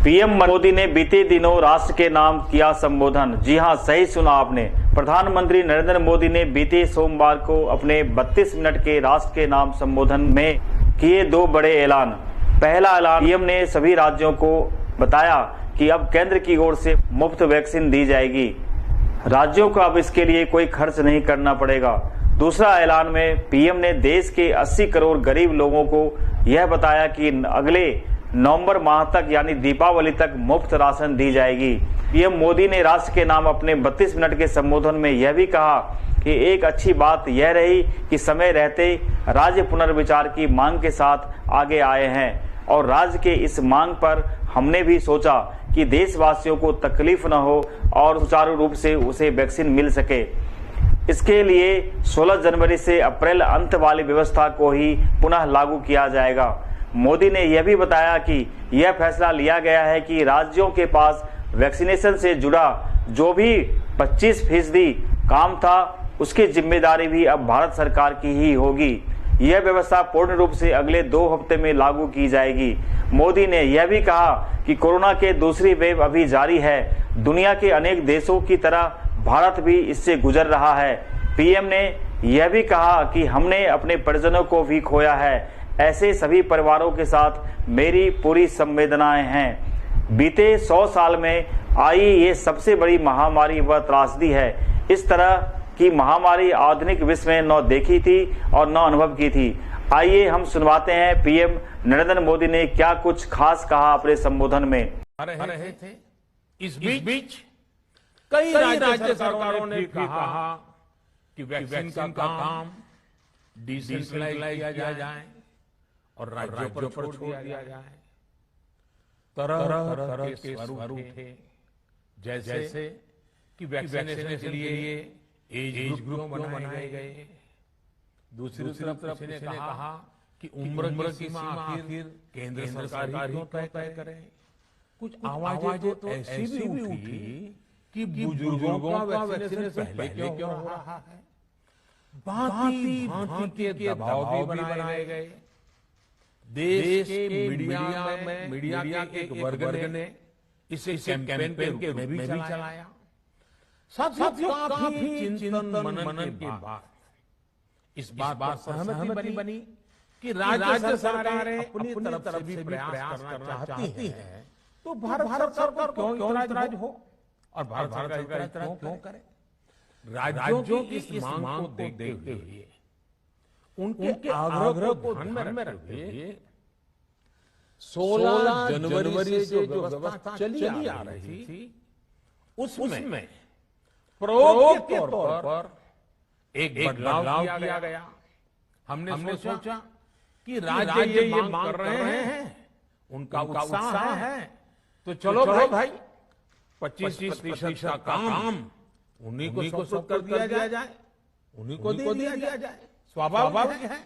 PM Modi ने बीते दिनों राष्ट्र के नाम किया संबोधन। जी हां, सही सुना आपने। प्रधानमंत्री नरेंद्र मोदी ने बीते सोमवार को अपने 32 मिनट के राष्ट्र के नाम संबोधन में किए दो बड़े ऐलान। पहला ऐलान, पीएम ने सभी राज्यों को बताया कि अब केंद्र की ओर से मुफ्त वैक्सीन दी जाएगी, राज्यों को अब इसके लिए कोई खर्च नहीं करना पड़ेगा। दूसरा ऐलान में पीएम ने देश के 80 करोड़ गरीब लोगों को यह बताया कि अगले नवंबर माह तक यानी दीपावली तक मुफ्त राशन दी जाएगी। पीएम मोदी ने राष्ट्र के नाम अपने 32 मिनट के संबोधन में यह भी कहा कि एक अच्छी बात यह रही कि समय रहते राज्य पुनर्विचार की मांग के साथ आगे आए हैं और राज्य के इस मांग पर हमने भी सोचा कि देशवासियों को तकलीफ न हो और सुचारू रूप से उसे वैक्सीन मिल सके। इसके लिए 16 जनवरी से अप्रैल अंत वाली व्यवस्था को ही पुनः लागू किया जाएगा। मोदी ने यह भी बताया कि यह फैसला लिया गया है कि राज्यों के पास वैक्सीनेशन से जुड़ा जो भी 25% काम था उसकी जिम्मेदारी भी अब भारत सरकार की ही होगी। यह व्यवस्था पूर्ण रूप से अगले 2 हफ्ते में लागू की जाएगी। मोदी ने यह भी कहा कि कोरोना के दूसरी वेव अभी जारी है। दुनिया के अनेक देशों की तरह भारत भी इससे गुजर रहा है। पीएम ने यह भी कहा कि हमने अपने परिजनों को भी खोया है। ऐसे सभी परिवारों के साथ मेरी पूरी संवेदनाएं हैं। बीते 100 साल में आई ये सबसे बड़ी महामारी व त्रासदी है। इस तरह की महामारी आधुनिक विश्व में न देखी थी और न अनुभव की थी। आइए हम सुनवाते हैं पीएम नरेंद्र मोदी ने क्या कुछ खास कहा अपने संबोधन में। रहे थे इस बीच कई राज्य सरकारों ने भी कहा कि वैक्सीन का काम डिसेंट्रलाइज किया जाए और राज्यों पर छोड़ दिया जाए। तरह के स्वरूप थे, जैसे कि वैक्सीनेशन के लिए एज ग्रुप बनाए गए। दूसरी तरफ ने कहा कि उम्र की सीमा आखिर केंद्र सरकार ही तय करे। कुछ आवाजें तो ऐसी भी उठी कि बुजुर्गों का वैक्सीनेशन पहले क्यों हो रहा है। भांति के दबाव भी बनाए गए। देश के मीडिया के एक वर्ग ने इसे कैंपेन के रूप में भी चलाया। साथियों, काफी चिंतन मनन के बाद इस बात पर सहमति बनी कि राज्य सरकारें अपनी तरफ से भी प्रयास करना चाहती हैं, तो भारत सरकार को क्यों इतराज हो और भारत सरकार इतराज क्यों करे। राज्यों की इस मांग को देखते हुए उनके आग्रह को ध्यान में रखते हुए 16 जनवरी से जो व्यवस्था चली आ रही थी उसमें प्रयोग के तौर पर एक बदलाव किया गया। हमने सोचा कि राज्य ये मांग कर रहे हैं, उनका उत्साह है, तो चलो भाई 25% का काम उन्हीं को सौंप कर दिया जाए, उन्हीं को दिया जाए। स्वाभाविक है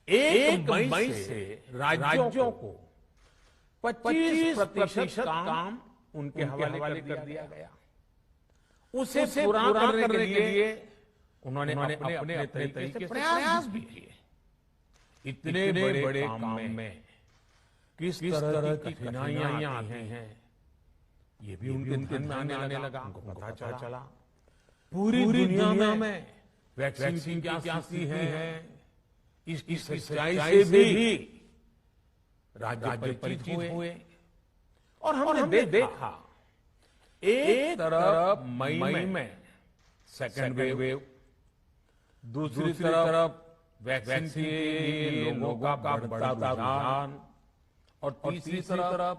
1 मई से राज्यों को 25% काम उनके हवाले कर दिया गया। उसे पूरा करने के लिए उन्होंने अपने तरीके से प्रयास भी किए। इतने बड़े काम में किस तरह की कठिनाइयां आती हैं ये भी उनके ध्यान में आने लगा। उनको पता चला पूरी दुनिया में वैक्सीन की क्या स्थिति है, इसकी सच्चाई से भी राज्य परिचित हुए और हमने देखा एक तरफ मई में सेकेंड वेव, दूसरी तरफ वैक्सीन के लोगों का बढ़ता रुझान और तीसरी तरफ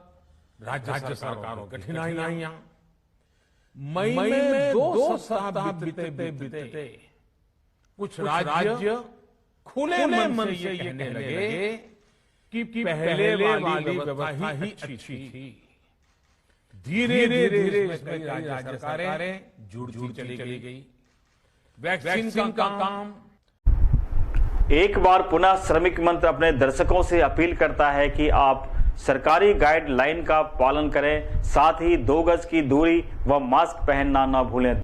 राज्य सरकारों की कठिनाइयां। मई में 2 सप्ताह बीते कुछ राज्य खुले मन से ये कहने लगे कि पहले वाली व्यवस्था ही अच्छी थी। धीरे धीरे इसमें राज्य सरकारें जुड़ चली गई। वैक्सीन का काम। एक बार पुनः श्रमिक मंत्र अपने दर्शकों से अपील करता है कि आप सरकारी गाइडलाइन का पालन करें, साथ ही 2 गज की दूरी व मास्क पहनना न भूलें।